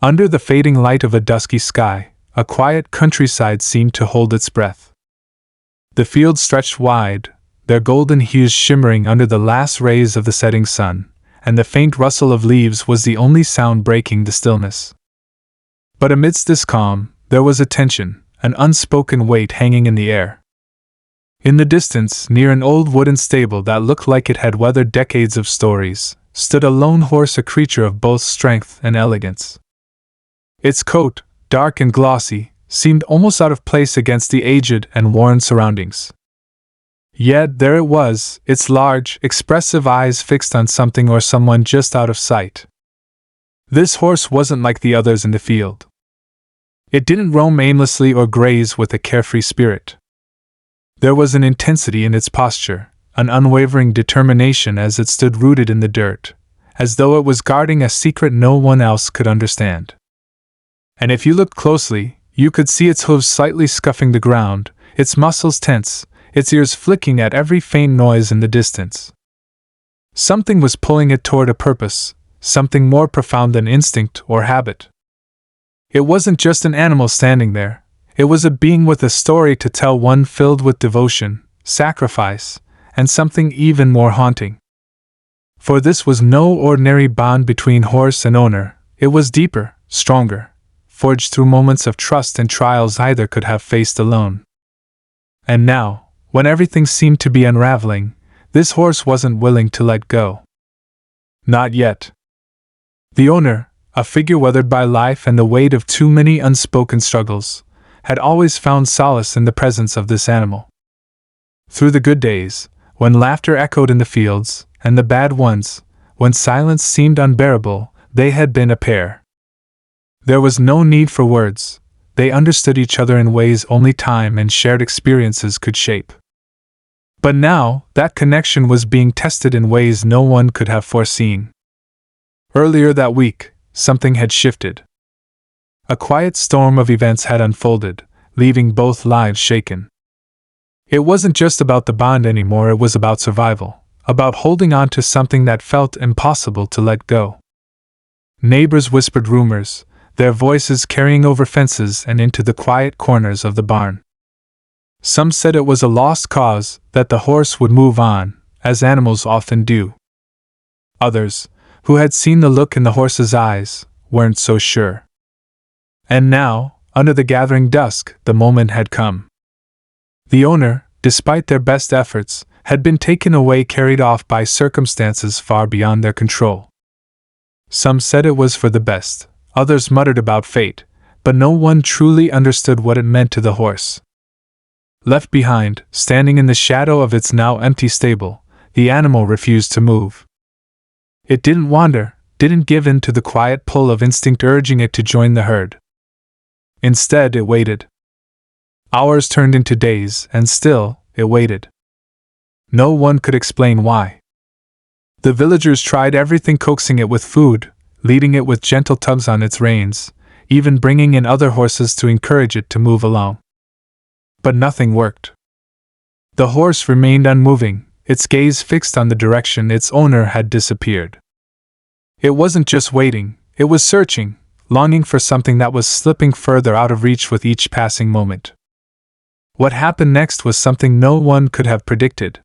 Under the fading light of a dusky sky, a quiet countryside seemed to hold its breath. The fields stretched wide, their golden hues shimmering under the last rays of the setting sun, and the faint rustle of leaves was the only sound breaking the stillness. But amidst this calm, there was a tension, an unspoken weight hanging in the air. In the distance, near an old wooden stable that looked like it had weathered decades of stories, stood a lone horse, a creature of both strength and elegance. Its coat, dark and glossy, seemed almost out of place against the aged and worn surroundings. Yet there it was, its large, expressive eyes fixed on something or someone just out of sight. This horse wasn't like the others in the field. It didn't roam aimlessly or graze with a carefree spirit. There was an intensity in its posture, an unwavering determination as it stood rooted in the dirt, as though it was guarding a secret no one else could understand. And if you looked closely, you could see its hooves slightly scuffing the ground, its muscles tense, its ears flicking at every faint noise in the distance. Something was pulling it toward a purpose, something more profound than instinct or habit. It wasn't just an animal standing there, it was a being with a story to tell, one filled with devotion, sacrifice, and something even more haunting. For this was no ordinary bond between horse and owner, it was deeper, stronger, forged through moments of trust and trials either could have faced alone. And now, when everything seemed to be unraveling, this horse wasn't willing to let go. Not yet. The owner, a figure weathered by life and the weight of too many unspoken struggles, had always found solace in the presence of this animal. Through the good days, when laughter echoed in the fields, and the bad ones, when silence seemed unbearable, they had been a pair. There was no need for words, they understood each other in ways only time and shared experiences could shape. But now, that connection was being tested in ways no one could have foreseen. Earlier that week, something had shifted. A quiet storm of events had unfolded, leaving both lives shaken. It wasn't just about the bond anymore, it was about survival, about holding on to something that felt impossible to let go. Neighbors whispered rumors, their voices carrying over fences and into the quiet corners of the barn. Some said it was a lost cause, that the horse would move on, as animals often do. Others, who had seen the look in the horse's eyes, weren't so sure. And now, under the gathering dusk, the moment had come. The owner, despite their best efforts, had been taken away, carried off by circumstances far beyond their control. Some said it was for the best, others muttered about fate, but no one truly understood what it meant to the horse. Left behind, standing in the shadow of its now empty stable, the animal refused to move. It didn't wander, didn't give in to the quiet pull of instinct urging it to join the herd. Instead, it waited. Hours turned into days, and still, it waited. No one could explain why. The villagers tried everything, coaxing it with food, leading it with gentle tugs on its reins, even bringing in other horses to encourage it to move along. But nothing worked. The horse remained unmoving, its gaze fixed on the direction its owner had disappeared. It wasn't just waiting, it was searching, longing for something that was slipping further out of reach with each passing moment. What happened next was something no one could have predicted.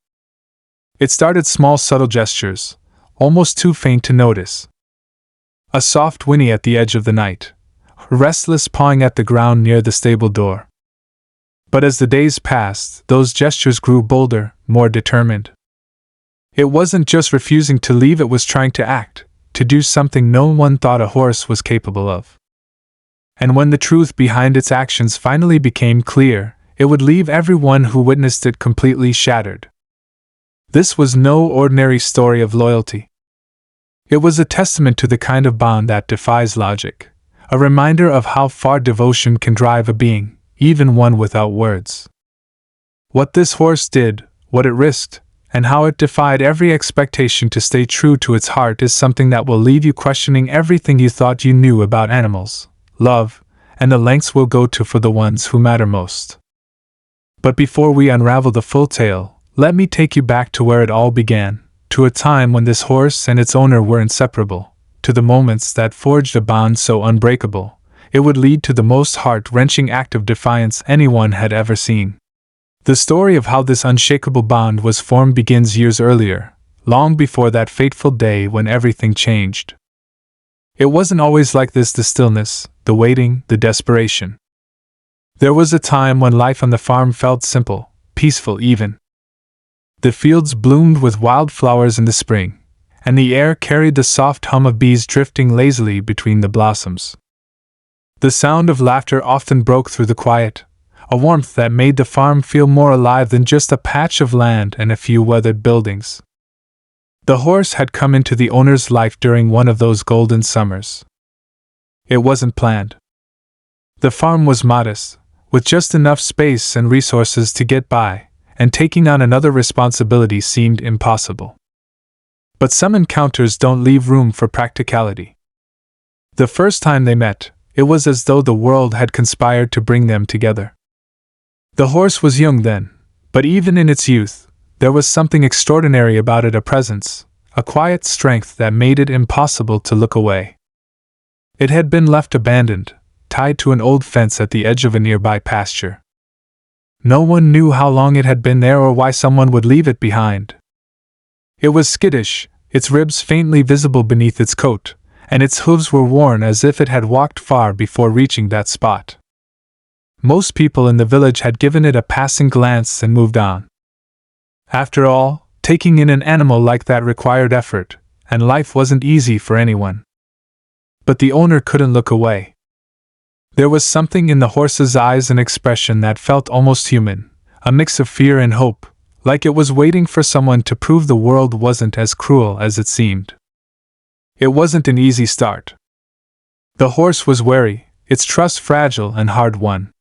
It started small, subtle gestures, almost too faint to notice. A soft whinny at the edge of the night, restless pawing at the ground near the stable door. But as the days passed, those gestures grew bolder, more determined. It wasn't just refusing to leave, it was trying to act, to do something no one thought a horse was capable of. And when the truth behind its actions finally became clear, it would leave everyone who witnessed it completely shattered. This was no ordinary story of loyalty. It was a testament to the kind of bond that defies logic, a reminder of how far devotion can drive a being, even one without words. What this horse did, what it risked, and how it defied every expectation to stay true to its heart is something that will leave you questioning everything you thought you knew about animals, love, and the lengths we'll go to for the ones who matter most. But before we unravel the full tale, let me take you back to where it all began, to a time when this horse and its owner were inseparable, to the moments that forged a bond so unbreakable, it would lead to the most heart-wrenching act of defiance anyone had ever seen. The story of how this unshakable bond was formed begins years earlier, long before that fateful day when everything changed. It wasn't always like this: the stillness, the waiting, the desperation. There was a time when life on the farm felt simple, peaceful even. The fields bloomed with wildflowers in the spring, and the air carried the soft hum of bees drifting lazily between the blossoms. The sound of laughter often broke through the quiet, a warmth that made the farm feel more alive than just a patch of land and a few weathered buildings. The horse had come into the owner's life during one of those golden summers. It wasn't planned. The farm was modest, with just enough space and resources to get by, and taking on another responsibility seemed impossible. But some encounters don't leave room for practicality. The first time they met, it was as though the world had conspired to bring them together. The horse was young then, but even in its youth, there was something extraordinary about it, a presence, a quiet strength that made it impossible to look away. It had been left abandoned, tied to an old fence at the edge of a nearby pasture. No one knew how long it had been there or why someone would leave it behind. It was skittish, its ribs faintly visible beneath its coat, and its hooves were worn as if it had walked far before reaching that spot. Most people in the village had given it a passing glance and moved on. After all, taking in an animal like that required effort, and life wasn't easy for anyone. But the owner couldn't look away. There was something in the horse's eyes and expression that felt almost human, a mix of fear and hope, like it was waiting for someone to prove the world wasn't as cruel as it seemed. It wasn't an easy start. The horse was wary, its trust fragile and hard-won.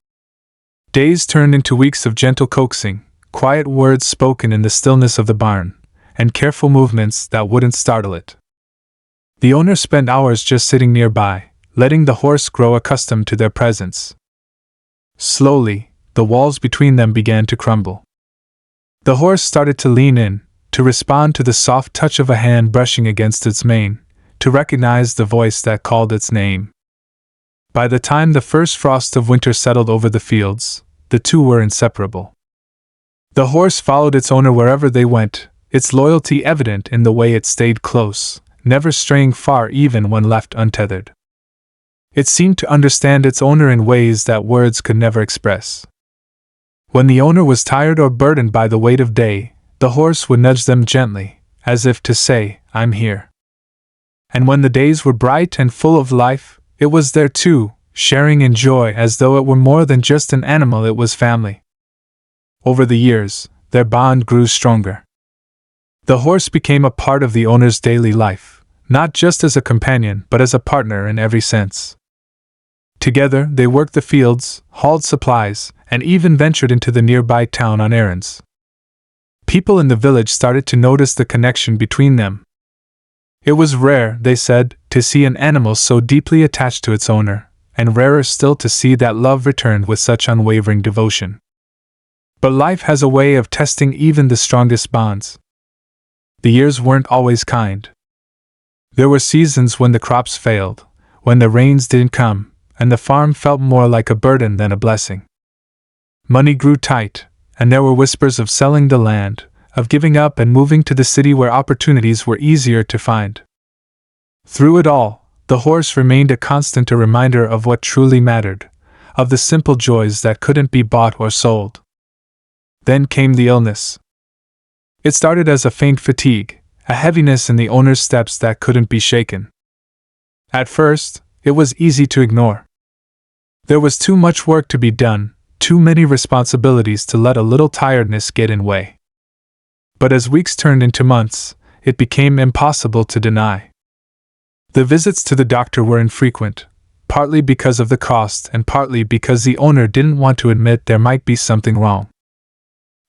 Days turned into weeks of gentle coaxing, quiet words spoken in the stillness of the barn, and careful movements that wouldn't startle it. The owner spent hours just sitting nearby, letting the horse grow accustomed to their presence. Slowly, the walls between them began to crumble. The horse started to lean in, to respond to the soft touch of a hand brushing against its mane, to recognize the voice that called its name. By the time the first frost of winter settled over the fields, the two were inseparable. The horse followed its owner wherever they went, its loyalty evident in the way it stayed close, never straying far even when left untethered. It seemed to understand its owner in ways that words could never express. When the owner was tired or burdened by the weight of day, the horse would nudge them gently, as if to say, "I'm here." And when the days were bright and full of life, it was there too, sharing in joy as though it were more than just an animal, it was family. Over the years, their bond grew stronger. The horse became a part of the owner's daily life, not just as a companion but as a partner in every sense. Together, they worked the fields, hauled supplies, and even ventured into the nearby town on errands. People in the village started to notice the connection between them. It was rare, they said, to see an animal so deeply attached to its owner, and rarer still to see that love returned with such unwavering devotion. But life has a way of testing even the strongest bonds. The years weren't always kind. There were seasons when the crops failed, when the rains didn't come, and the farm felt more like a burden than a blessing. Money grew tight, and there were whispers of selling the land, of giving up and moving to the city where opportunities were easier to find. Through it all, the horse remained a constant, a reminder of what truly mattered, of the simple joys that couldn't be bought or sold. Then came the illness. It started as a faint fatigue, a heaviness in the owner's steps that couldn't be shaken. At first, it was easy to ignore. There was too much work to be done, too many responsibilities to let a little tiredness get in way. But as weeks turned into months, it became impossible to deny. The visits to the doctor were infrequent, partly because of the cost and partly because the owner didn't want to admit there might be something wrong.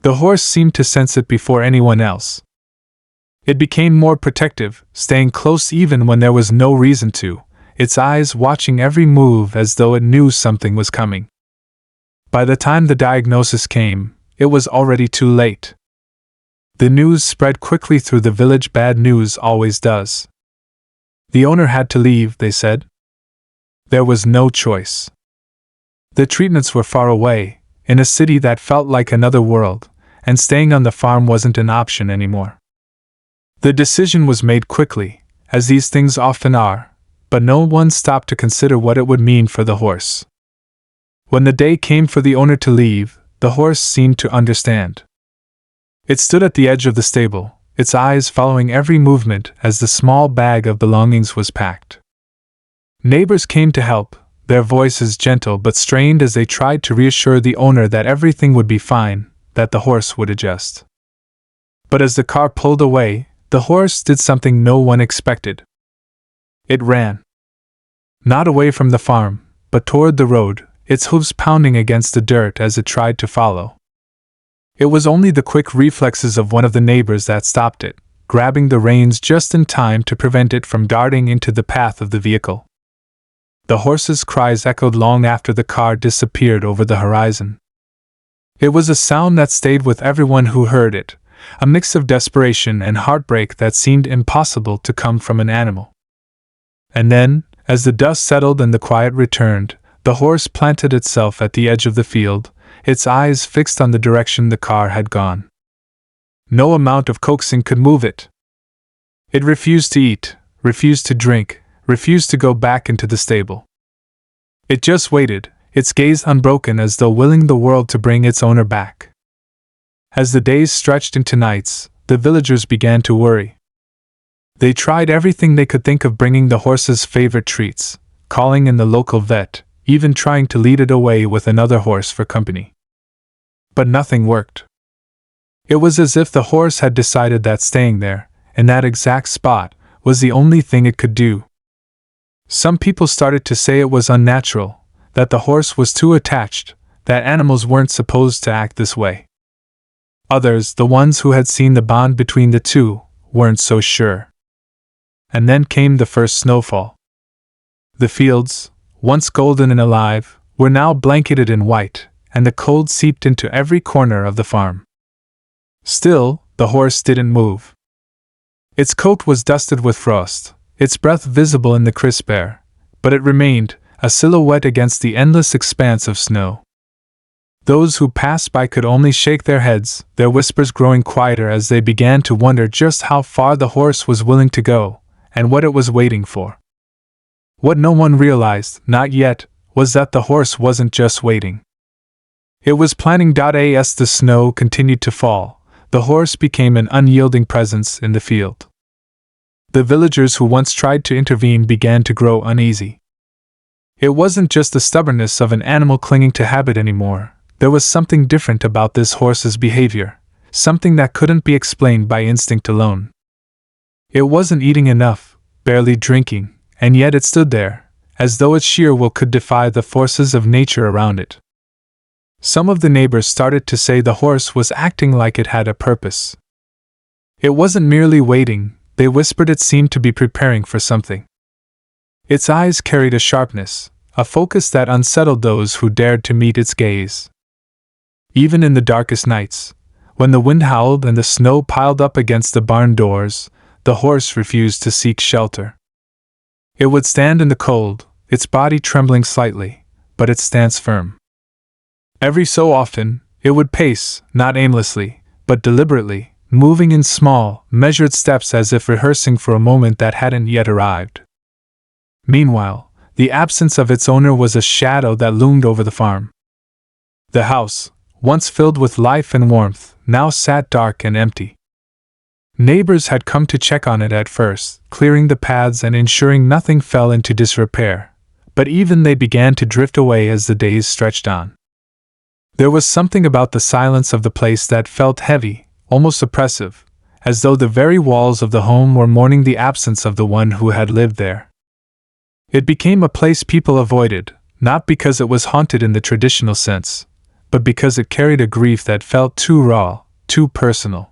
The horse seemed to sense it before anyone else. It became more protective, staying close even when there was no reason to, its eyes watching every move as though it knew something was coming. By the time the diagnosis came, it was already too late. The news spread quickly through the village. Bad news always does. The owner had to leave, they said. There was no choice. The treatments were far away, in a city that felt like another world, and staying on the farm wasn't an option anymore. The decision was made quickly, as these things often are, but no one stopped to consider what it would mean for the horse. When the day came for the owner to leave, the horse seemed to understand. It stood at the edge of the stable, its eyes following every movement as the small bag of belongings was packed. Neighbors came to help, their voices gentle but strained as they tried to reassure the owner that everything would be fine, that the horse would adjust. But as the car pulled away, the horse did something no one expected. It ran. Not away from the farm, but toward the road, its hooves pounding against the dirt as it tried to follow. It was only the quick reflexes of one of the neighbors that stopped it, grabbing the reins just in time to prevent it from darting into the path of the vehicle. The horse's cries echoed long after the car disappeared over the horizon. It was a sound that stayed with everyone who heard it, a mix of desperation and heartbreak that seemed impossible to come from an animal. And then, as the dust settled and the quiet returned, the horse planted itself at the edge of the field, its eyes fixed on the direction the car had gone. No amount of coaxing could move it. It refused to eat, refused to drink, refused to go back into the stable. It just waited, its gaze unbroken as though willing the world to bring its owner back. As the days stretched into nights, the villagers began to worry. They tried everything they could think of bringing the horse's favorite treats, calling in the local vet, even trying to lead it away with another horse for company. But nothing worked. It was as if the horse had decided that staying there, in that exact spot, was the only thing it could do. Some people started to say it was unnatural, that the horse was too attached, that animals weren't supposed to act this way. Others, the ones who had seen the bond between the two, weren't so sure. And then came the first snowfall. The fields, once golden and alive, were now blanketed in white, and the cold seeped into every corner of the farm. Still, the horse didn't move. Its coat was dusted with frost, its breath visible in the crisp air, but it remained, a silhouette against the endless expanse of snow. Those who passed by could only shake their heads, their whispers growing quieter as they began to wonder just how far the horse was willing to go, and what it was waiting for. What no one realized, not yet, was that the horse wasn't just waiting. It was planning. As the snow continued to fall, the horse became an unyielding presence in the field. The villagers who once tried to intervene began to grow uneasy. It wasn't just the stubbornness of an animal clinging to habit anymore. There was something different about this horse's behavior, something that couldn't be explained by instinct alone. It wasn't eating enough, barely drinking, and yet it stood there, as though its sheer will could defy the forces of nature around it. Some of the neighbors started to say the horse was acting like it had a purpose. It wasn't merely waiting, they whispered it seemed to be preparing for something. Its eyes carried a sharpness, a focus that unsettled those who dared to meet its gaze. Even in the darkest nights, when the wind howled and the snow piled up against the barn doors, the horse refused to seek shelter. It would stand in the cold, its body trembling slightly, but its stance firm. Every so often, it would pace, not aimlessly, but deliberately, moving in small, measured steps as if rehearsing for a moment that hadn't yet arrived. Meanwhile, the absence of its owner was a shadow that loomed over the farm. The house, once filled with life and warmth, now sat dark and empty. Neighbors had come to check on it at first, clearing the paths and ensuring nothing fell into disrepair, but even they began to drift away as the days stretched on. There was something about the silence of the place that felt heavy, almost oppressive, as though the very walls of the home were mourning the absence of the one who had lived there. It became a place people avoided, not because it was haunted in the traditional sense, but because it carried a grief that felt too raw, too personal.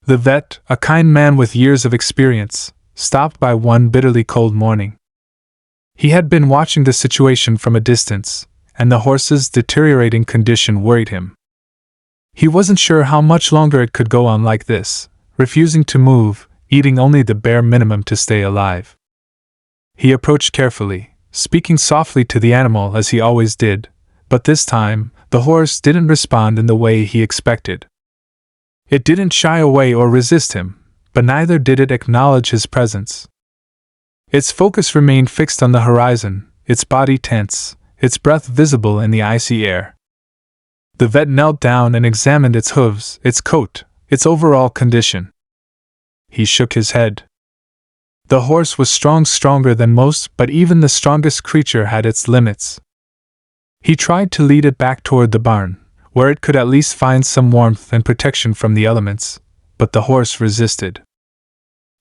The vet, a kind man with years of experience, stopped by one bitterly cold morning. He had been watching the situation from a distance, and the horse's deteriorating condition worried him. He wasn't sure how much longer it could go on like this, refusing to move, eating only the bare minimum to stay alive. He approached carefully, speaking softly to the animal as he always did, but this time, the horse didn't respond in the way he expected. It didn't shy away or resist him, but neither did it acknowledge his presence. Its focus remained fixed on the horizon, its body tense, its breath visible in the icy air. The vet knelt down and examined its hooves, its coat, its overall condition. He shook his head. The horse was stronger than most, but even the strongest creature had its limits. He tried to lead it back toward the barn, where it could at least find some warmth and protection from the elements, but the horse resisted.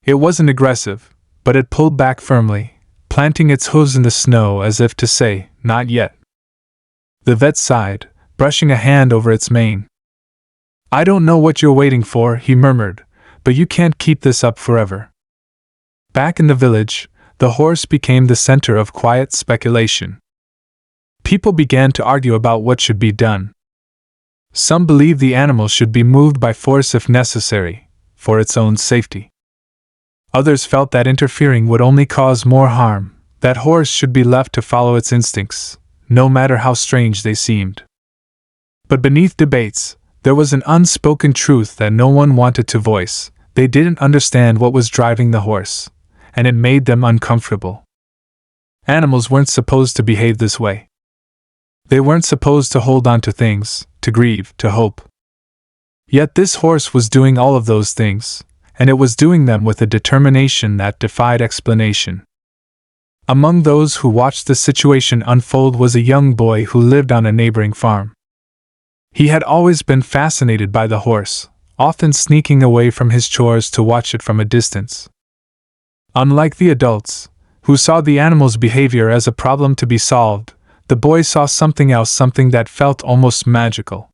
It wasn't aggressive, but it pulled back firmly, planting its hooves in the snow as if to say, "Not yet." The vet sighed, brushing a hand over its mane. "I don't know what you're waiting for," he murmured, "but you can't keep this up forever." Back in the village, the horse became the center of quiet speculation. People began to argue about what should be done. Some believed the animal should be moved by force if necessary, for its own safety. Others felt that interfering would only cause more harm, that horse should be left to follow its instincts, no matter how strange they seemed. But beneath debates, there was an unspoken truth that no one wanted to voice. They didn't understand what was driving the horse, and it made them uncomfortable. Animals weren't supposed to behave this way. They weren't supposed to hold on to things, to grieve, to hope. Yet this horse was doing all of those things, and it was doing them with a determination that defied explanation. Among those who watched the situation unfold was a young boy who lived on a neighboring farm. He had always been fascinated by the horse, often sneaking away from his chores to watch it from a distance. Unlike the adults, who saw the animal's behavior as a problem to be solved, the boy saw something else, something that felt almost magical.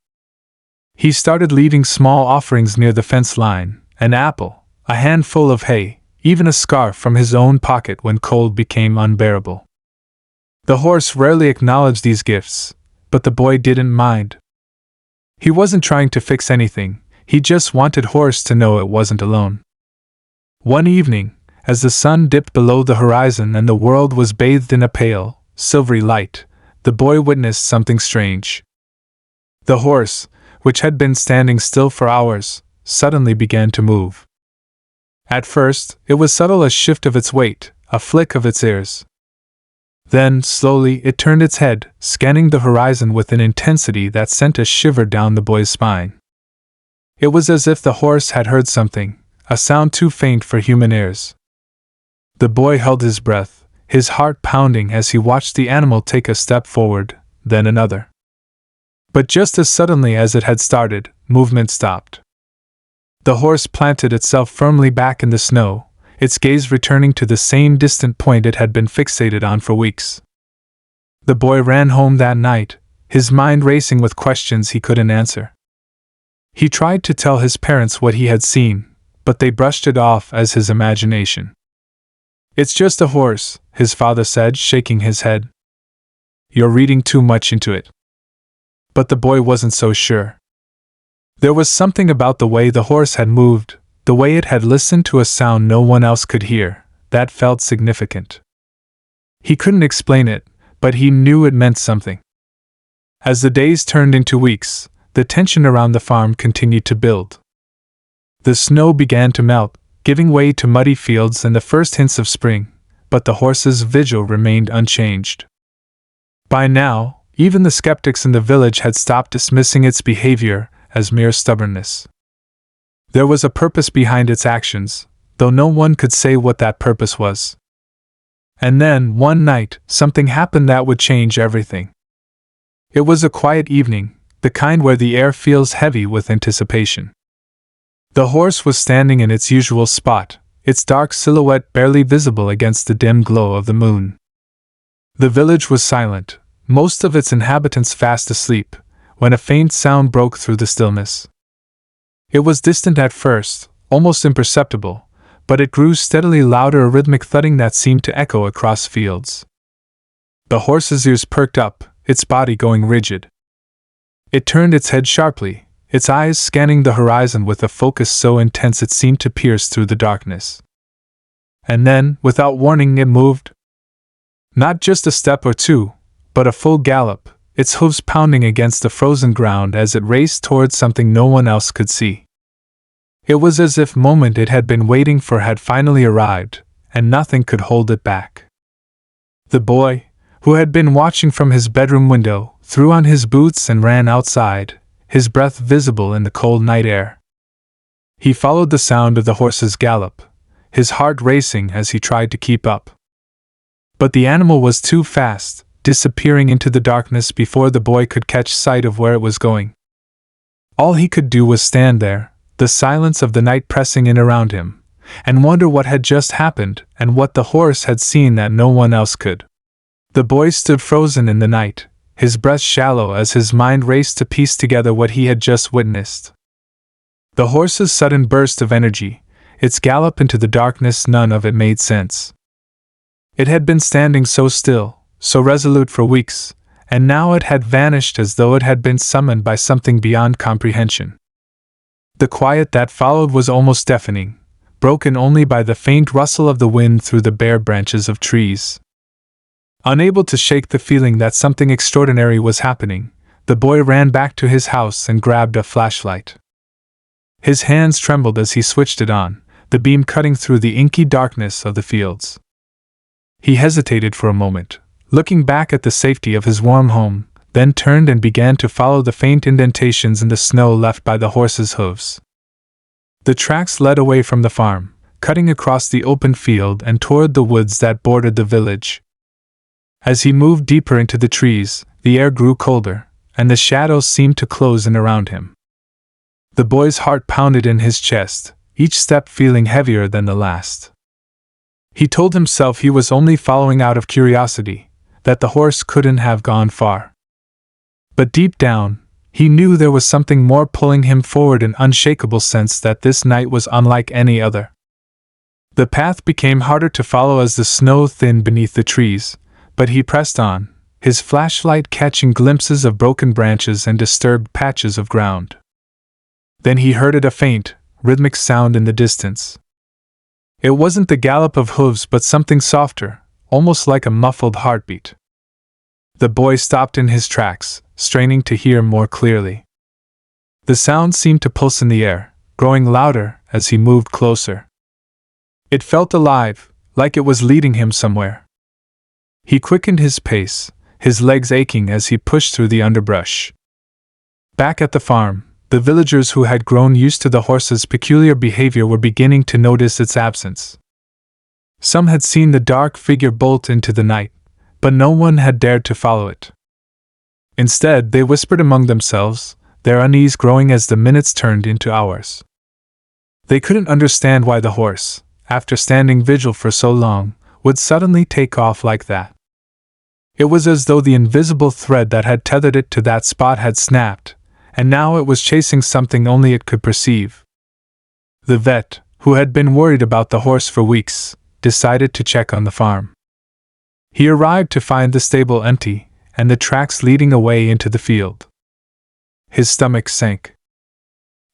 He started leaving small offerings near the fence line, an apple, a handful of hay, even a scarf from his own pocket when cold became unbearable. The horse rarely acknowledged these gifts, but the boy didn't mind. He wasn't trying to fix anything, he just wanted horse to know it wasn't alone. One evening, as the sun dipped below the horizon and the world was bathed in a pale, silvery light, the boy witnessed something strange. The horse, which had been standing still for hours, suddenly began to move. At first, it was subtle, a shift of its weight, a flick of its ears. Then, slowly, it turned its head, scanning the horizon with an intensity that sent a shiver down the boy's spine. It was as if the horse had heard something, a sound too faint for human ears. The boy held his breath, his heart pounding as he watched the animal take a step forward, then another. But just as suddenly as it had started, movement stopped. The horse planted itself firmly back in the snow, its gaze returning to the same distant point it had been fixated on for weeks. The boy ran home that night, his mind racing with questions he couldn't answer. He tried to tell his parents what he had seen, but they brushed it off as his imagination. "It's just a horse," his father said, shaking his head. "You're reading too much into it." But the boy wasn't so sure. There was something about the way the horse had moved, the way it had listened to a sound no one else could hear, that felt significant. He couldn't explain it, but he knew it meant something. As the days turned into weeks, the tension around the farm continued to build. The snow began to melt, giving way to muddy fields and the first hints of spring, but the horse's vigil remained unchanged. By now, even the skeptics in the village had stopped dismissing its behavior as mere stubbornness. There was a purpose behind its actions, though no one could say what that purpose was. And then, one night, something happened that would change everything. It was a quiet evening, the kind where the air feels heavy with anticipation. The horse was standing in its usual spot, its dark silhouette barely visible against the dim glow of the moon. The village was silent, most of its inhabitants fast asleep, when a faint sound broke through the stillness. It was distant at first, almost imperceptible, but it grew steadily louder, a rhythmic thudding that seemed to echo across fields. The horse's ears perked up, its body going rigid. It turned its head sharply, its eyes scanning the horizon with a focus so intense it seemed to pierce through the darkness. And then, without warning, it moved. Not just a step or two, but a full gallop, its hooves pounding against the frozen ground as it raced towards something no one else could see. It was as if the moment it had been waiting for had finally arrived, and nothing could hold it back. The boy, who had been watching from his bedroom window, threw on his boots and ran outside, his breath visible in the cold night air. He followed the sound of the horse's gallop, his heart racing as he tried to keep up. But the animal was too fast, disappearing into the darkness before the boy could catch sight of where it was going. All he could do was stand there, the silence of the night pressing in around him, and wonder what had just happened and what the horse had seen that no one else could. The boy stood frozen in the night, his breath shallow as his mind raced to piece together what he had just witnessed. The horse's sudden burst of energy, its gallop into the darkness, none of it made sense. It had been standing so still, so resolute for weeks, and now it had vanished as though it had been summoned by something beyond comprehension. The quiet that followed was almost deafening, broken only by the faint rustle of the wind through the bare branches of trees. Unable to shake the feeling that something extraordinary was happening, the boy ran back to his house and grabbed a flashlight. His hands trembled as he switched it on, the beam cutting through the inky darkness of the fields. He hesitated for a moment, looking back at the safety of his warm home, then turned and began to follow the faint indentations in the snow left by the horse's hooves. The tracks led away from the farm, cutting across the open field and toward the woods that bordered the village. As he moved deeper into the trees, the air grew colder, and the shadows seemed to close in around him. The boy's heart pounded in his chest, each step feeling heavier than the last. He told himself he was only following out of curiosity, that the horse couldn't have gone far. But deep down, he knew there was something more pulling him forward, an unshakable sense that this night was unlike any other. The path became harder to follow as the snow thinned beneath the trees, but he pressed on, his flashlight catching glimpses of broken branches and disturbed patches of ground. Then he heard a faint, rhythmic sound in the distance. It wasn't the gallop of hooves but something softer, almost like a muffled heartbeat. The boy stopped in his tracks, straining to hear more clearly. The sound seemed to pulse in the air, growing louder as he moved closer. It felt alive, like it was leading him somewhere. He quickened his pace, his legs aching as he pushed through the underbrush. Back at the farm, the villagers who had grown used to the horse's peculiar behavior were beginning to notice its absence. Some had seen the dark figure bolt into the night, but no one had dared to follow it. Instead, they whispered among themselves, their unease growing as the minutes turned into hours. They couldn't understand why the horse, after standing vigil for so long, would suddenly take off like that. It was as though the invisible thread that had tethered it to that spot had snapped, and now it was chasing something only it could perceive. The vet, who had been worried about the horse for weeks, decided to check on the farm. He arrived to find the stable empty, and the tracks leading away into the field. His stomach sank.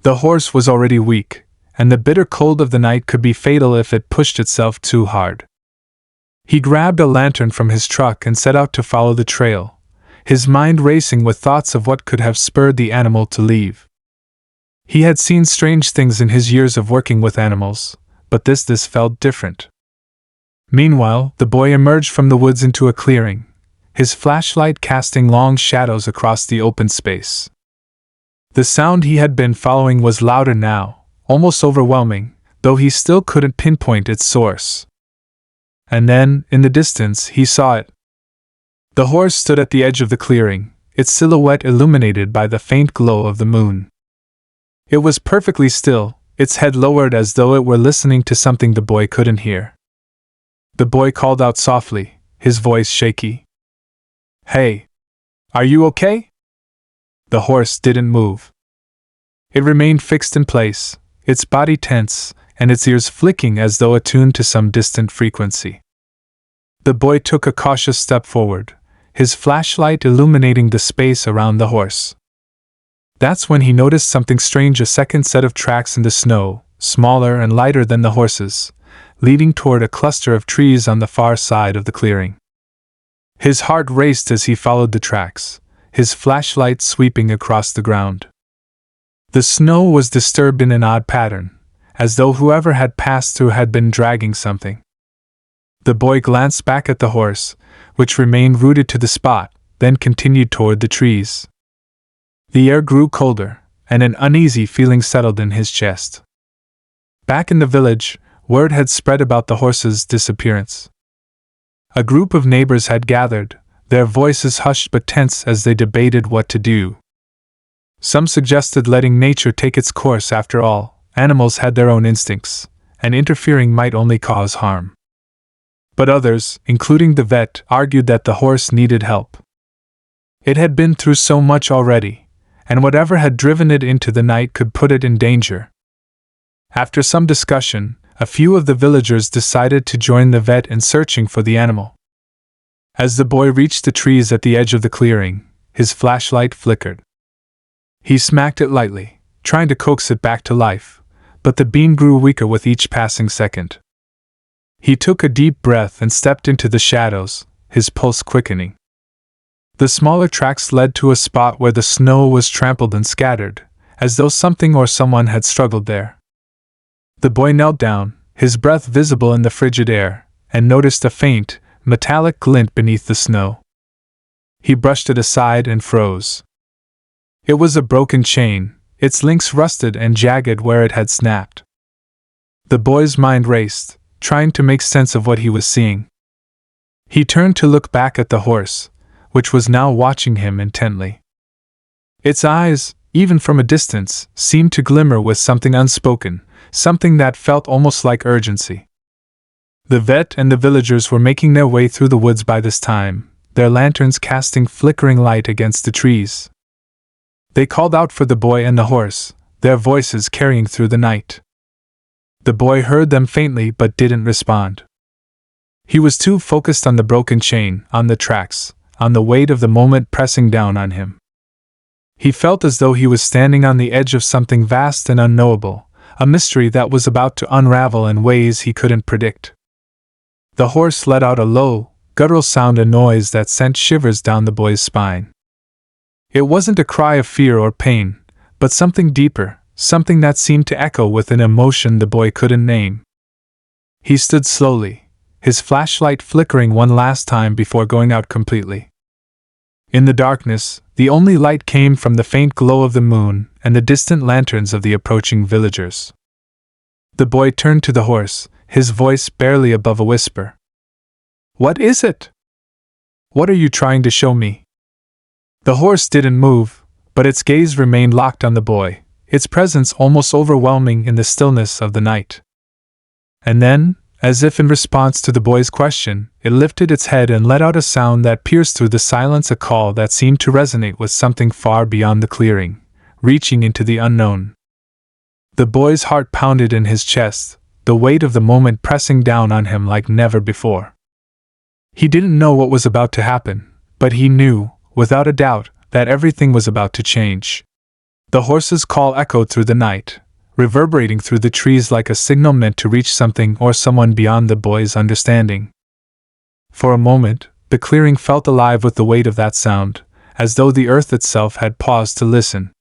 The horse was already weak, and the bitter cold of the night could be fatal if it pushed itself too hard. He grabbed a lantern from his truck and set out to follow the trail, his mind racing with thoughts of what could have spurred the animal to leave. He had seen strange things in his years of working with animals, but this felt different. Meanwhile, the boy emerged from the woods into a clearing, his flashlight casting long shadows across the open space. The sound he had been following was louder now, almost overwhelming, though he still couldn't pinpoint its source. And then, in the distance, he saw it. The horse stood at the edge of the clearing, its silhouette illuminated by the faint glow of the moon. It was perfectly still, its head lowered as though it were listening to something the boy couldn't hear. The boy called out softly, his voice shaky. "Hey! Are you okay?" The horse didn't move. It remained fixed in place, its body tense, and its ears flicking as though attuned to some distant frequency. The boy took a cautious step forward, his flashlight illuminating the space around the horse. That's when he noticed something strange, a second set of tracks in the snow, smaller and lighter than the horse's, leading toward a cluster of trees on the far side of the clearing. His heart raced as he followed the tracks, his flashlight sweeping across the ground. The snow was disturbed in an odd pattern, as though whoever had passed through had been dragging something. The boy glanced back at the horse, which remained rooted to the spot, then continued toward the trees. The air grew colder, and an uneasy feeling settled in his chest. Back in the village, word had spread about the horse's disappearance. A group of neighbors had gathered, their voices hushed but tense as they debated what to do. Some suggested letting nature take its course. After all, animals had their own instincts, and interfering might only cause harm. But others, including the vet, argued that the horse needed help. It had been through so much already, and whatever had driven it into the night could put it in danger. After some discussion, a few of the villagers decided to join the vet in searching for the animal. As the boy reached the trees at the edge of the clearing, his flashlight flickered. He smacked it lightly, trying to coax it back to life, but the beam grew weaker with each passing second. He took a deep breath and stepped into the shadows, his pulse quickening. The smaller tracks led to a spot where the snow was trampled and scattered, as though something or someone had struggled there. The boy knelt down, his breath visible in the frigid air, and noticed a faint, metallic glint beneath the snow. He brushed it aside and froze. It was a broken chain, its links rusted and jagged where it had snapped. The boy's mind raced, trying to make sense of what he was seeing. He turned to look back at the horse, which was now watching him intently. Its eyes, even from a distance, seemed to glimmer with something unspoken, something that felt almost like urgency. The vet and the villagers were making their way through the woods by this time, their lanterns casting flickering light against the trees. They called out for the boy and the horse, their voices carrying through the night. The boy heard them faintly but didn't respond. He was too focused on the broken chain, on the tracks, on the weight of the moment pressing down on him. He felt as though he was standing on the edge of something vast and unknowable, a mystery that was about to unravel in ways he couldn't predict. The horse let out a low, guttural sound, a noise that sent shivers down the boy's spine. It wasn't a cry of fear or pain, but something deeper, something that seemed to echo with an emotion the boy couldn't name. He stood slowly, his flashlight flickering one last time before going out completely. In the darkness, the only light came from the faint glow of the moon and the distant lanterns of the approaching villagers. The boy turned to the horse, his voice barely above a whisper. "What is it? What are you trying to show me?" The horse didn't move, but its gaze remained locked on the boy, its presence almost overwhelming in the stillness of the night. And then, as if in response to the boy's question, it lifted its head and let out a sound that pierced through the silence, a call that seemed to resonate with something far beyond the clearing, reaching into the unknown. The boy's heart pounded in his chest, the weight of the moment pressing down on him like never before. He didn't know what was about to happen, but he knew, without a doubt, that everything was about to change. The horse's call echoed through the night, reverberating through the trees like a signal meant to reach something or someone beyond the boy's understanding. For a moment, the clearing felt alive with the weight of that sound, as though the earth itself had paused to listen.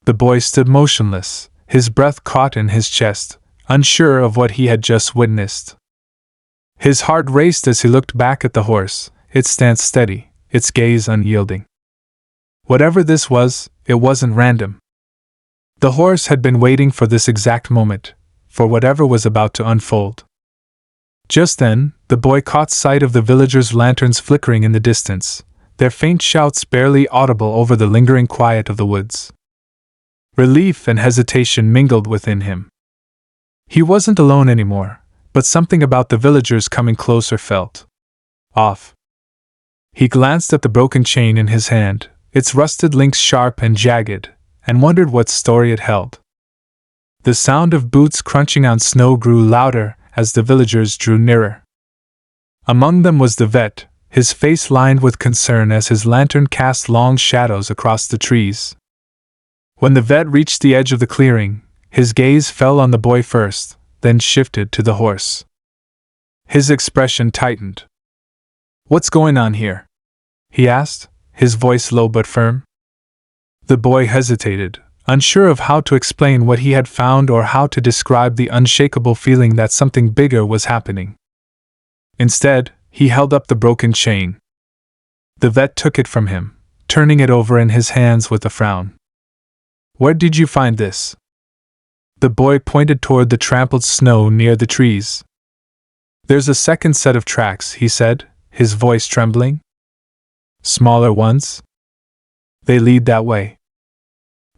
The boy stood motionless, his breath caught in his chest, unsure of what he had just witnessed. His heart raced as he looked back at the horse, its stance steady, its gaze unyielding. Whatever this was, it wasn't random. The horse had been waiting for this exact moment, for whatever was about to unfold. Just then, the boy caught sight of the villagers' lanterns flickering in the distance, their faint shouts barely audible over the lingering quiet of the woods. Relief and hesitation mingled within him. He wasn't alone anymore, but something about the villagers coming closer felt off. He glanced at the broken chain in his hand, its rusted links sharp and jagged, and wondered what story it held. The sound of boots crunching on snow grew louder as the villagers drew nearer. Among them was the vet, his face lined with concern as his lantern cast long shadows across the trees. When the vet reached the edge of the clearing, his gaze fell on the boy first, then shifted to the horse. His expression tightened. "What's going on here?" he asked, his voice low but firm. The boy hesitated, unsure of how to explain what he had found or how to describe the unshakable feeling that something bigger was happening. Instead, he held up the broken chain. The vet took it from him, turning it over in his hands with a frown. "Where did you find this?" The boy pointed toward the trampled snow near the trees. "There's a second set of tracks," he said, his voice trembling. "Smaller ones? They lead that way."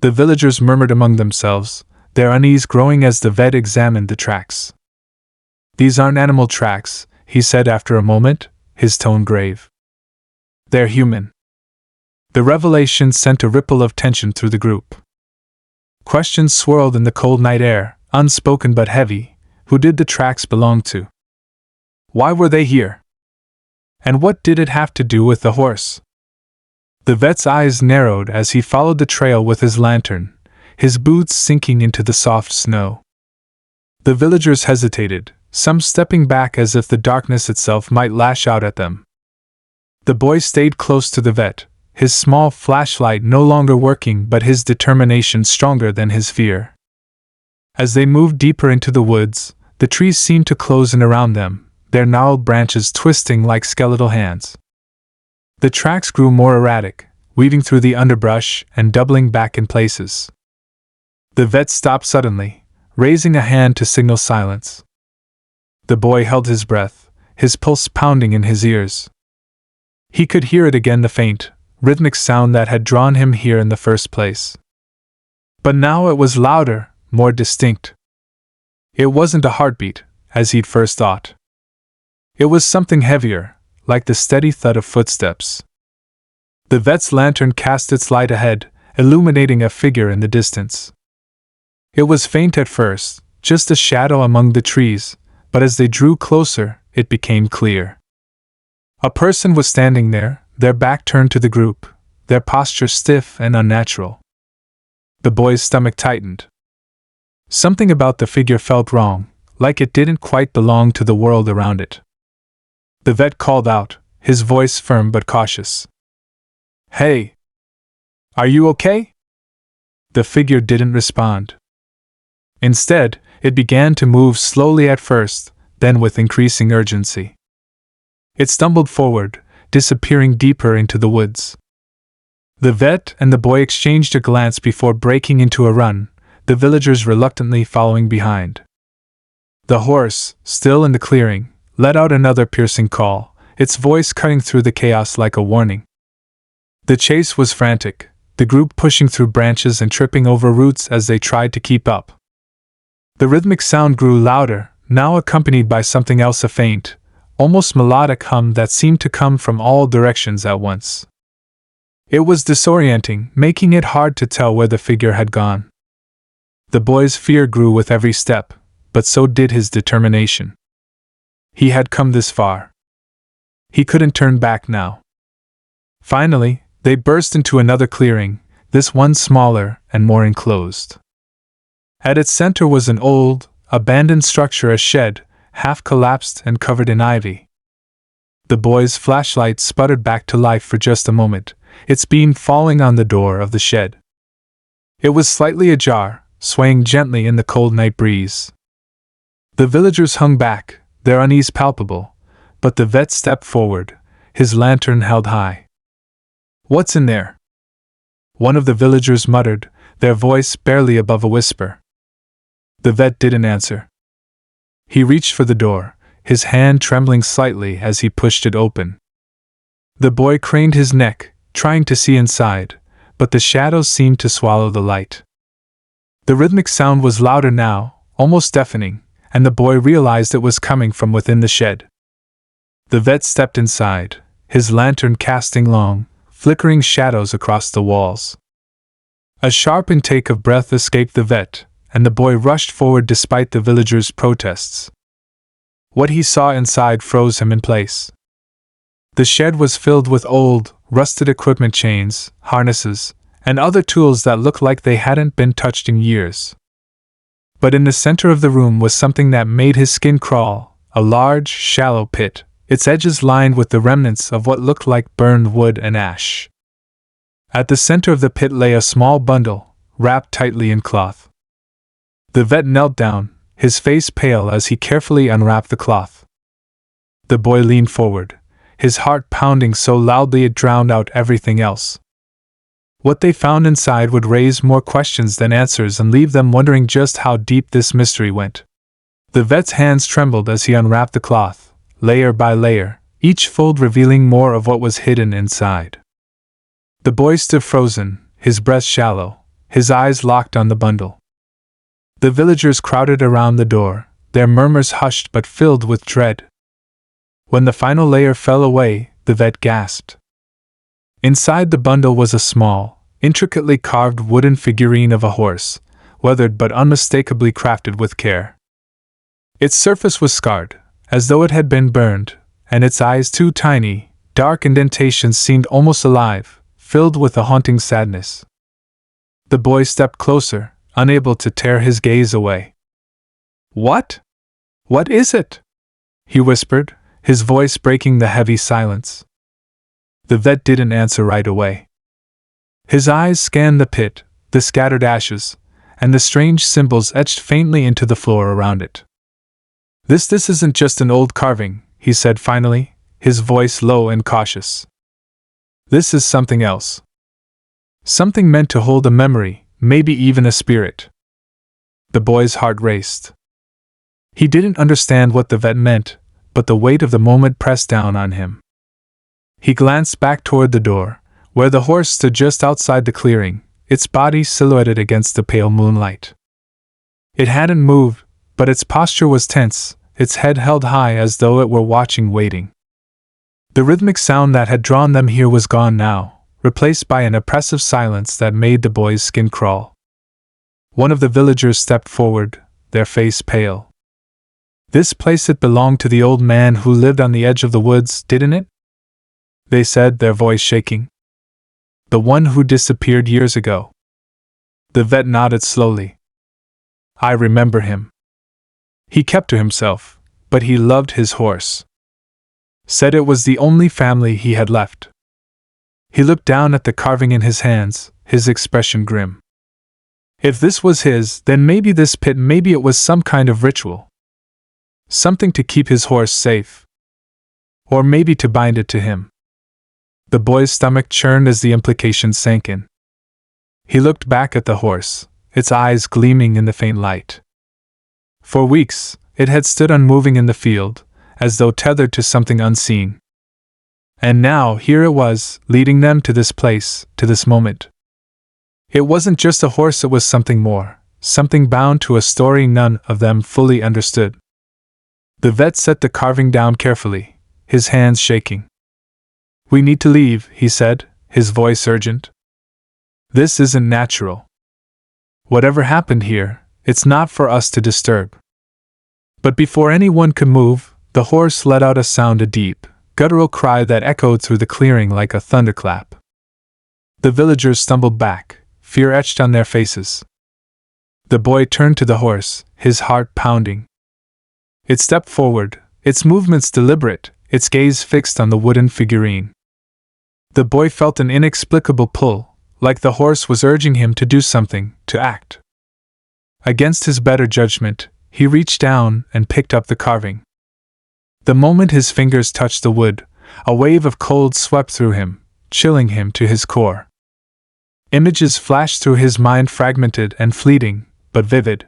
The villagers murmured among themselves, their unease growing as the vet examined the tracks. "These aren't animal tracks," he said after a moment, his tone grave. "They're human." The revelation sent a ripple of tension through the group. Questions swirled in the cold night air, unspoken but heavy. Who did the tracks belong to? Why were they here? And what did it have to do with the horse? The vet's eyes narrowed as he followed the trail with his lantern, his boots sinking into the soft snow. The villagers hesitated, some stepping back as if the darkness itself might lash out at them. The boy stayed close to the vet, his small flashlight no longer working but his determination stronger than his fear. As they moved deeper into the woods, the trees seemed to close in around them, their gnarled branches twisting like skeletal hands. The tracks grew more erratic, weaving through the underbrush and doubling back in places. The vet stopped suddenly, raising a hand to signal silence. The boy held his breath, his pulse pounding in his ears. He could hear it again, the faint, rhythmic sound that had drawn him here in the first place. But now it was louder, more distinct. It wasn't a heartbeat, as he'd first thought. It was something heavier, like the steady thud of footsteps. The vet's lantern cast its light ahead, illuminating a figure in the distance. It was faint at first, just a shadow among the trees, but as they drew closer, it became clear. A person was standing there, their back turned to the group, their posture stiff and unnatural. The boy's stomach tightened. Something about the figure felt wrong, like it didn't quite belong to the world around it. The vet called out, his voice firm but cautious. "Hey! Are you okay?" The figure didn't respond. Instead, it began to move slowly at first, then with increasing urgency. It stumbled forward, disappearing deeper into the woods. The vet and the boy exchanged a glance before breaking into a run, the villagers reluctantly following behind. The horse, still in the clearing, let out another piercing call, its voice cutting through the chaos like a warning. The chase was frantic, the group pushing through branches and tripping over roots as they tried to keep up. The rhythmic sound grew louder, now accompanied by something else, a faint, almost melodic hum that seemed to come from all directions at once. It was disorienting, making it hard to tell where the figure had gone. The boy's fear grew with every step, but so did his determination. He had come this far. He couldn't turn back now. Finally, they burst into another clearing, this one smaller and more enclosed. At its center was an old, abandoned structure, a shed, half collapsed and covered in ivy. The boy's flashlight sputtered back to life for just a moment, its beam falling on the door of the shed. It was slightly ajar, swaying gently in the cold night breeze. The villagers hung back, their unease palpable, but the vet stepped forward, his lantern held high. "What's in there?" one of the villagers muttered, their voice barely above a whisper. The vet didn't answer. He reached for the door, his hand trembling slightly as he pushed it open. The boy craned his neck, trying to see inside, but the shadows seemed to swallow the light. The rhythmic sound was louder now, almost deafening, and the boy realized it was coming from within the shed. The vet stepped inside, his lantern casting long, flickering shadows across the walls. A sharp intake of breath escaped the vet, and the boy rushed forward despite the villagers' protests. What he saw inside froze him in place. The shed was filled with old, rusted equipment, chains, harnesses, and other tools that looked like they hadn't been touched in years. But in the center of the room was something that made his skin crawl, a large, shallow pit, its edges lined with the remnants of what looked like burned wood and ash. At the center of the pit lay a small bundle, wrapped tightly in cloth. The vet knelt down, his face pale as he carefully unwrapped the cloth. The boy leaned forward, his heart pounding so loudly it drowned out everything else. What they found inside would raise more questions than answers and leave them wondering just how deep this mystery went. The vet's hands trembled as he unwrapped the cloth, layer by layer, each fold revealing more of what was hidden inside. The boy stood frozen, his breath shallow, his eyes locked on the bundle. The villagers crowded around the door, their murmurs hushed but filled with dread. When the final layer fell away, the vet gasped. Inside the bundle was a small, intricately carved wooden figurine of a horse, weathered but unmistakably crafted with care. Its surface was scarred, as though it had been burned, and its eyes, too tiny, dark indentations, seemed almost alive, filled with a haunting sadness. The boy stepped closer, unable to tear his gaze away. "What? What is it?" he whispered, his voice breaking the heavy silence. The vet didn't answer right away. His eyes scanned the pit, the scattered ashes, and the strange symbols etched faintly into the floor around it. This isn't just an old carving," he said finally, his voice low and cautious. "This is something else. Something meant to hold a memory, maybe even a spirit." The boy's heart raced. He didn't understand what the vet meant, but the weight of the moment pressed down on him. He glanced back toward the door, where the horse stood just outside the clearing, its body silhouetted against the pale moonlight. It hadn't moved, but its posture was tense, its head held high as though it were watching, waiting. The rhythmic sound that had drawn them here was gone now, replaced by an oppressive silence that made the boy's skin crawl. One of the villagers stepped forward, their face pale. "This place, it belonged to the old man who lived on the edge of the woods, didn't it?" they said, their voice shaking. "The one who disappeared years ago." The vet nodded slowly. "I remember him. He kept to himself, but he loved his horse. Said it was the only family he had left." He looked down at the carving in his hands, his expression grim. If this was his, then maybe this pit, maybe it was some kind of ritual. Something to keep his horse safe. Or maybe to bind it to him. The boy's stomach churned as the implication sank in. He looked back at the horse, its eyes gleaming in the faint light. For weeks, it had stood unmoving in the field, as though tethered to something unseen. And now, here it was, leading them to this place, to this moment. It wasn't just a horse, it was something more, something bound to a story none of them fully understood. The vet set the carving down carefully, his hands shaking. "We need to leave," he said, his voice urgent. "This isn't natural. Whatever happened here, it's not for us to disturb." But before anyone could move, the horse let out a sound, a deep, guttural cry that echoed through the clearing like a thunderclap. The villagers stumbled back, fear etched on their faces. The boy turned to the horse, his heart pounding. It stepped forward, its movements deliberate, its gaze fixed on the wooden figurine. The boy felt an inexplicable pull, like the horse was urging him to do something, to act. Against his better judgment, he reached down and picked up the carving. The moment his fingers touched the wood, a wave of cold swept through him, chilling him to his core. Images flashed through his mind, fragmented and fleeting, but vivid.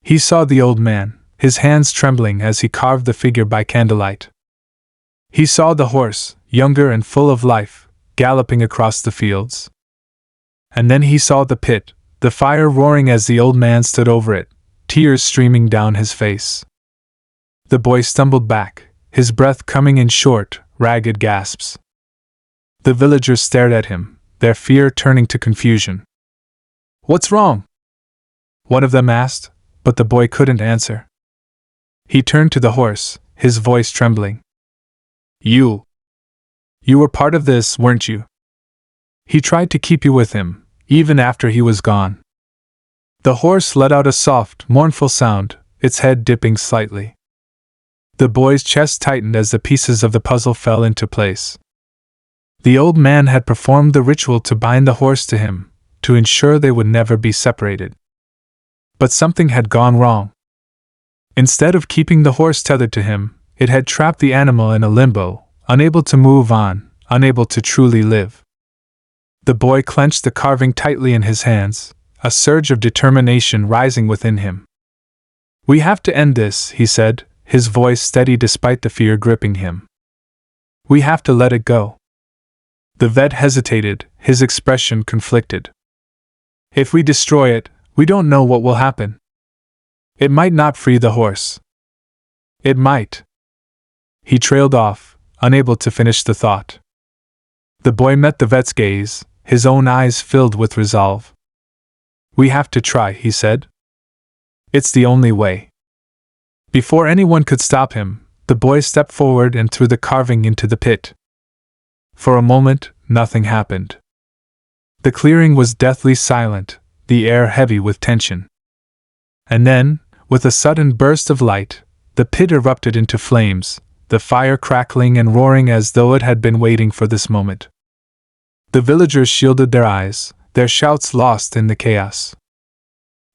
He saw the old man, his hands trembling as he carved the figure by candlelight. He saw the horse, younger and full of life, galloping across the fields. And then he saw the pit, the fire roaring as the old man stood over it, tears streaming down his face. The boy stumbled back, his breath coming in short, ragged gasps. The villagers stared at him, their fear turning to confusion. "What's wrong?" one of them asked, but the boy couldn't answer. He turned to the horse, his voice trembling. You were part of this, weren't you? He tried to keep you with him, even after he was gone." The horse let out a soft, mournful sound, its head dipping slightly. The boy's chest tightened as the pieces of the puzzle fell into place. The old man had performed the ritual to bind the horse to him, to ensure they would never be separated. But something had gone wrong. Instead of keeping the horse tethered to him, it had trapped the animal in a limbo, unable to move on, unable to truly live. The boy clenched the carving tightly in his hands, a surge of determination rising within him. "We have to end this," he said, his voice steady despite the fear gripping him. "We have to let it go." The vet hesitated, his expression conflicted. "If we destroy it, we don't know what will happen. It might not free the horse. It might." He trailed off, unable to finish the thought. The boy met the vet's gaze, his own eyes filled with resolve. "We have to try," he said. "It's the only way." Before anyone could stop him, the boy stepped forward and threw the carving into the pit. For a moment, nothing happened. The clearing was deathly silent, the air heavy with tension. And then, with a sudden burst of light, the pit erupted into flames, the fire crackling and roaring as though it had been waiting for this moment. The villagers shielded their eyes, their shouts lost in the chaos.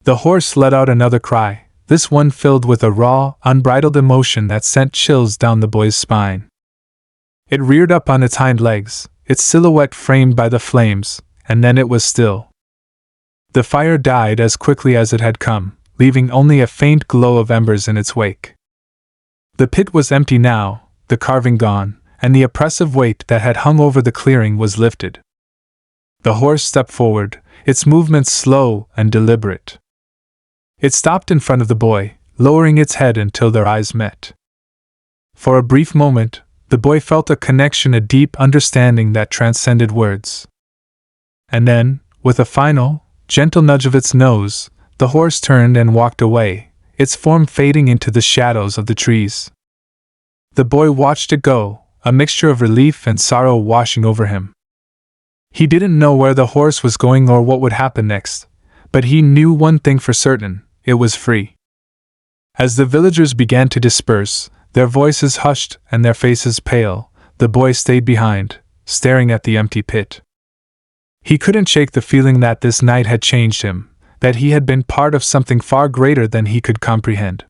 The horse let out another cry, this one filled with a raw, unbridled emotion that sent chills down the boy's spine. It reared up on its hind legs, its silhouette framed by the flames, and then it was still. The fire died as quickly as it had come, leaving only a faint glow of embers in its wake. The pit was empty now, the carving gone, and the oppressive weight that had hung over the clearing was lifted. The horse stepped forward, its movements slow and deliberate. It stopped in front of the boy, lowering its head until their eyes met. For a brief moment, the boy felt a connection, a deep understanding that transcended words. And then, with a final, gentle nudge of its nose, the horse turned and walked away, its form fading into the shadows of the trees. The boy watched it go, a mixture of relief and sorrow washing over him. He didn't know where the horse was going or what would happen next, but he knew one thing for certain: it was free. As the villagers began to disperse, their voices hushed and their faces pale, the boy stayed behind, staring at the empty pit. He couldn't shake the feeling that this night had changed him, that he had been part of something far greater than he could comprehend.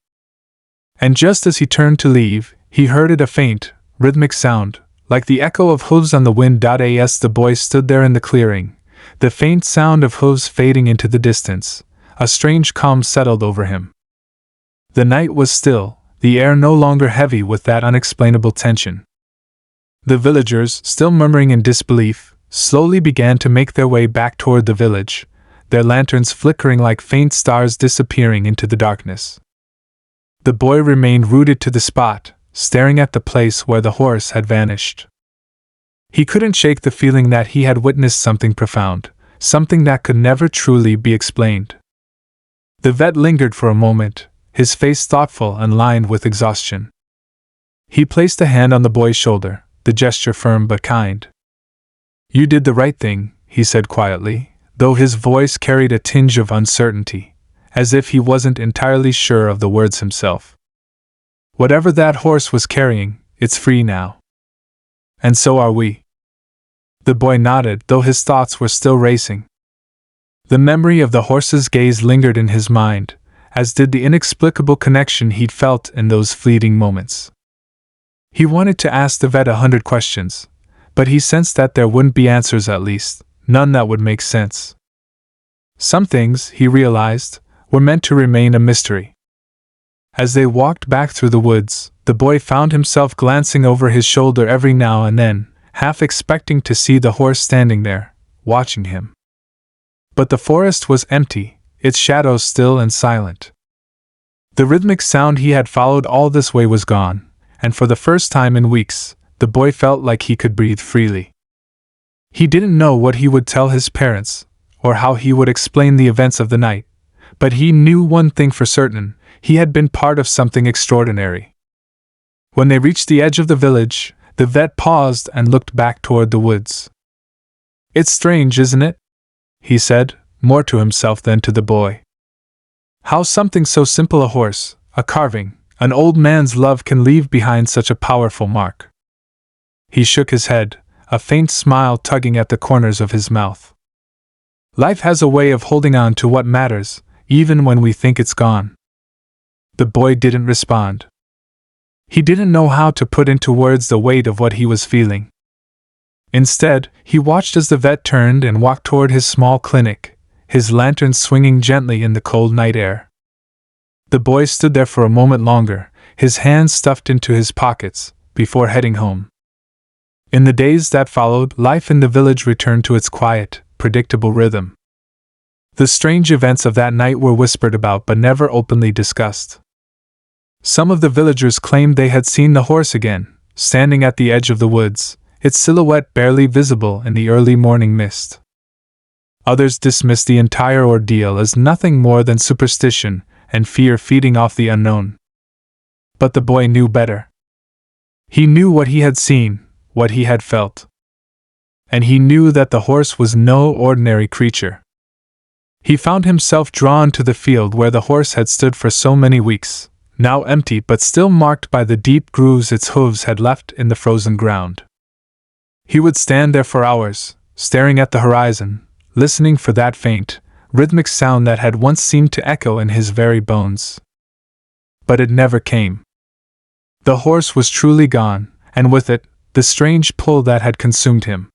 And just as he turned to leave, he heard a faint, rhythmic sound, like the echo of hooves on the wind. As the boy stood there in the clearing, the faint sound of hooves fading into the distance, a strange calm settled over him. The night was still, the air no longer heavy with that unexplainable tension. The villagers, still murmuring in disbelief, slowly began to make their way back toward the village, their lanterns flickering like faint stars disappearing into the darkness. The boy remained rooted to the spot, staring at the place where the horse had vanished. He couldn't shake the feeling that he had witnessed something profound, something that could never truly be explained. The vet lingered for a moment, his face thoughtful and lined with exhaustion. He placed a hand on the boy's shoulder, the gesture firm but kind. "You did the right thing," he said quietly, though his voice carried a tinge of uncertainty, as if he wasn't entirely sure of the words himself. "Whatever that horse was carrying, it's free now. And so are we." The boy nodded, though his thoughts were still racing. The memory of the horse's gaze lingered in his mind, as did the inexplicable connection he'd felt in those fleeting moments. He wanted to ask the vet 100 questions, but he sensed that there wouldn't be answers, at least, none that would make sense. Some things, he realized, were meant to remain a mystery. As they walked back through the woods, the boy found himself glancing over his shoulder every now and then, half expecting to see the horse standing there, watching him. But the forest was empty, its shadows still and silent. The rhythmic sound he had followed all this way was gone, and for the first time in weeks, the boy felt like he could breathe freely. He didn't know what he would tell his parents, or how he would explain the events of the night, but he knew one thing for certain: he had been part of something extraordinary. When they reached the edge of the village, the vet paused and looked back toward the woods. "It's strange, isn't it?" he said, more to himself than to the boy. "How something so simple, a horse, a carving, An old man's love can leave behind such a powerful mark. He shook his head, a faint smile tugging at the corners of his mouth. Life has a way of holding on to what matters, even when we think it's gone. The boy didn't respond. He didn't know how to put into words the weight of what he was feeling. Instead, he watched as the vet turned and walked toward his small clinic, his lantern swinging gently in the cold night air. The boy stood there for a moment longer, his hands stuffed into his pockets, before heading home. In the days that followed, life in the village returned to its quiet, predictable rhythm. The strange events of that night were whispered about but never openly discussed. Some of the villagers claimed they had seen the horse again, standing at the edge of the woods, its silhouette barely visible in the early morning mist. Others dismissed the entire ordeal as nothing more than superstition and fear feeding off the unknown. But the boy knew better. He knew what he had seen, what he had felt. And he knew that the horse was no ordinary creature. He found himself drawn to the field where the horse had stood for so many weeks, now empty but still marked by the deep grooves its hooves had left in the frozen ground. He would stand there for hours, staring at the horizon, listening for that faint, rhythmic sound that had once seemed to echo in his very bones. But it never came. The horse was truly gone, and with it, the strange pull that had consumed him.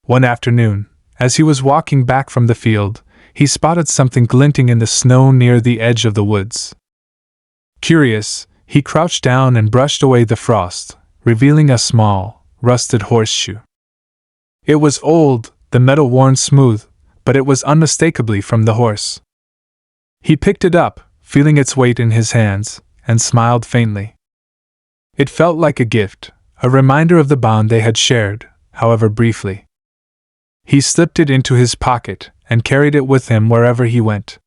One afternoon, as he was walking back from the field, he spotted something glinting in the snow near the edge of the woods. Curious, he crouched down and brushed away the frost, revealing a small, rusted horseshoe. It was old, the metal worn smooth, but it was unmistakably from the horse. He picked it up, feeling its weight in his hands, and smiled faintly. It felt like a gift, a reminder of the bond they had shared, however briefly. He slipped it into his pocket and carried it with him wherever he went.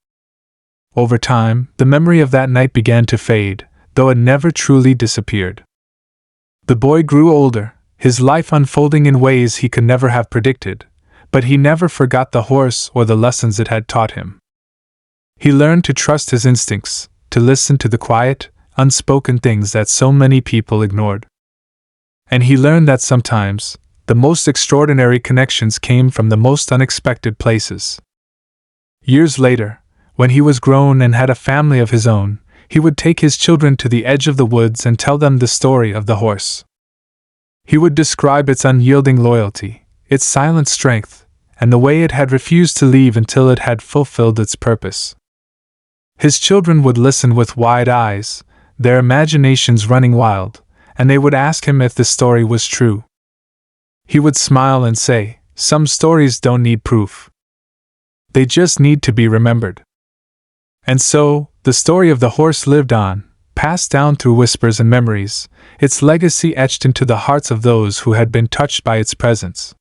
Over time, the memory of that night began to fade, though it never truly disappeared. The boy grew older, his life unfolding in ways he could never have predicted, but he never forgot the horse or the lessons it had taught him. He learned to trust his instincts, to listen to the quiet, unspoken things that so many people ignored. And he learned that sometimes, the most extraordinary connections came from the most unexpected places. Years later, when he was grown and had a family of his own, he would take his children to the edge of the woods and tell them the story of the horse. He would describe its unyielding loyalty, its silent strength, and the way it had refused to leave until it had fulfilled its purpose. His children would listen with wide eyes, their imaginations running wild, and they would ask him if the story was true. He would smile and say, "Some stories don't need proof. They just need to be remembered." And so, the story of the horse lived on, passed down through whispers and memories, its legacy etched into the hearts of those who had been touched by its presence.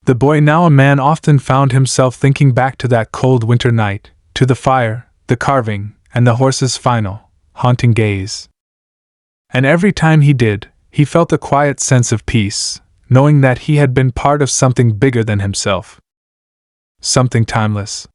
The boy, now a man, often found himself thinking back to that cold winter night, to the fire, the carving, and the horse's final, haunting gaze. And every time he did, he felt a quiet sense of peace, knowing that he had been part of something bigger than himself. Something timeless.